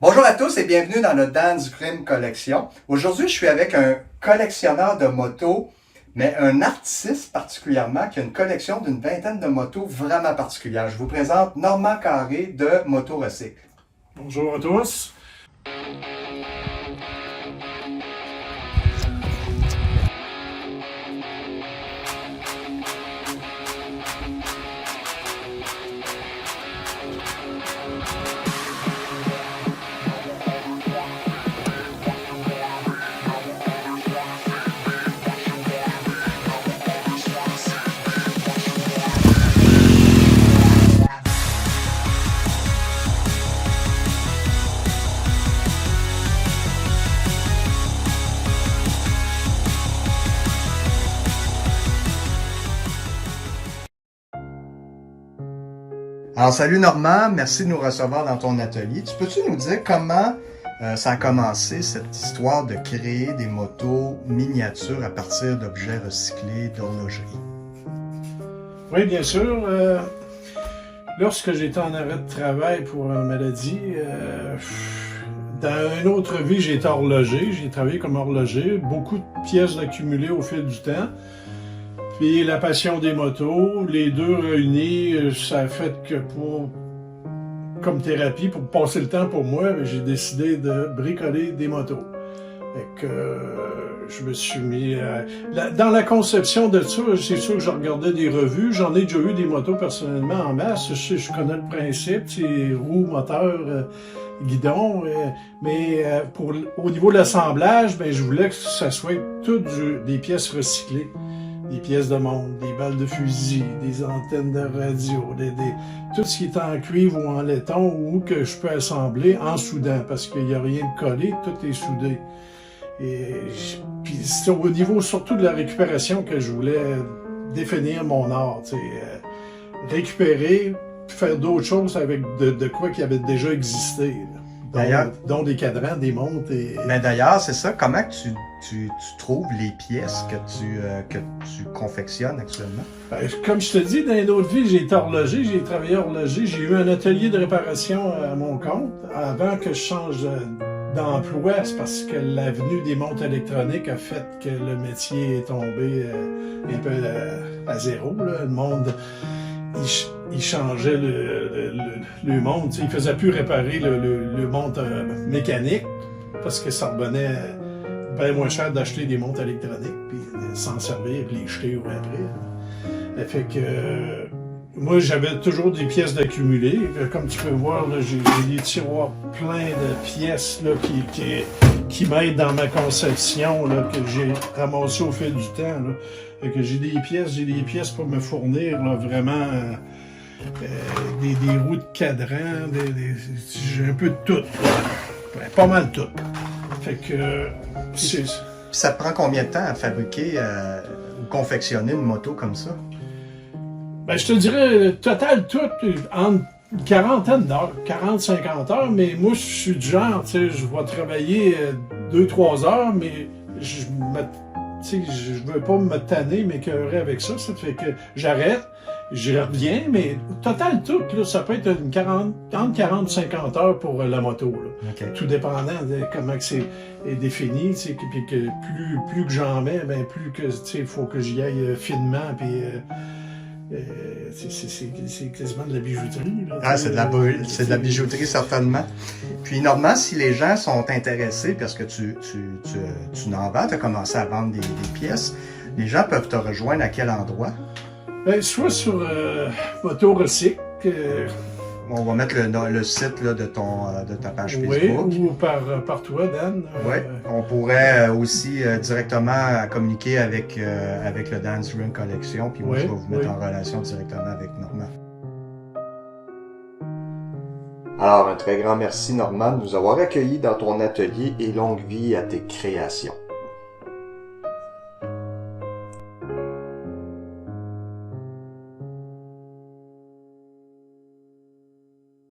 Bonjour à tous et bienvenue dans notre Dan's Dream Collection. Aujourd'hui, je suis avec un collectionneur de motos, mais un artiste particulièrement qui a une collection d'une vingtaine de motos vraiment particulières. Je vous présente Normand Carré de Moto Recycle. Bonjour à tous. Alors, salut Normand, merci de nous recevoir dans ton atelier. Tu peux-tu nous dire comment ça a commencé, cette histoire de créer des motos miniatures à partir d'objets recyclés d'horlogerie? Oui, bien sûr. Lorsque j'étais en arrêt de travail pour une maladie, dans une autre vie, j'ai été horloger. J'ai travaillé comme horloger. Beaucoup de pièces accumulées au fil du temps. Puis la passion des motos, les deux réunis, ça a fait que comme thérapie, pour passer le temps pour moi, j'ai décidé de bricoler des motos. Fait que je me suis mis dans la conception de ça, c'est sûr que je regardais des revues. J'en ai déjà eu des motos personnellement en masse. Je connais le principe, c'est roues, moteur, guidon. Mais au niveau de l'assemblage, je voulais que ça soit toutes des pièces recyclées. Des pièces de montre, des balles de fusil, des antennes de radio, tout ce qui est en cuivre ou en laiton ou que je peux assembler en soudant parce qu'il n'y a rien de collé, tout est soudé. Puis c'est au niveau surtout de la récupération que je voulais définir mon art, récupérer, puis faire d'autres choses avec de quoi qui avait déjà existé. Dont des cadrans, des montres. Mais d'ailleurs, c'est ça. Comment tu trouves les pièces que tu confectionnes actuellement? Comme je te dis, dans une autre vie, j'ai été horloger, j'ai travaillé horloger, j'ai eu un atelier de réparation à mon compte. Avant que je change d'emploi, c'est parce que l'avenue des montres électroniques a fait que le métier est tombé un peu à zéro. Là. Le monde... Il changeait le montre, il faisait plus réparer le montre mécanique parce que ça revenait bien moins cher d'acheter des montres électroniques puis s'en servir puis les jeter après. Ça fait que moi j'avais toujours des pièces d'accumuler. Comme tu peux voir, j'ai des tiroirs pleins de pièces là, qui m'aident dans ma conception là, que j'ai ramassé au fil du temps. Là. Que j'ai des pièces pour me fournir là, vraiment des roues de cadran, j'ai un peu de tout. Pas mal de tout. Fait que Ça te prend combien de temps à fabriquer ou confectionner une moto comme ça? Je te dirais, total tout, entre une quarantaine d'heures, 40-50 heures, mais moi je suis du genre, je vais travailler 2-3 heures, mais je veux pas me tanner, m'écœurer avec ça. Ça fait que j'arrête, j'y reviens, mais total tout, là, ça peut être entre 40 et 50 heures pour la moto. Là. Okay. Tout dépendant de comment c'est défini. Puis que plus que j'en mets, plus que il faut que j'y aille finement. Puis c'est quasiment de la bijouterie. Là, c'est de la bijouterie, certainement. Puis, Normand, si les gens sont intéressés, parce que tu n'en vends, tu as commencé à vendre des pièces, les gens peuvent te rejoindre à quel endroit? Soit sur Moto Recycle. On va mettre le site là, de ta page Facebook. Oui, ou par toi, Dan. Oui, on pourrait aussi directement communiquer avec le Dan's Dream Collection, puis moi je vais vous mettre en relation directement avec Normand. Alors, un très grand merci Normand de nous avoir accueillis dans ton atelier et longue vie à tes créations.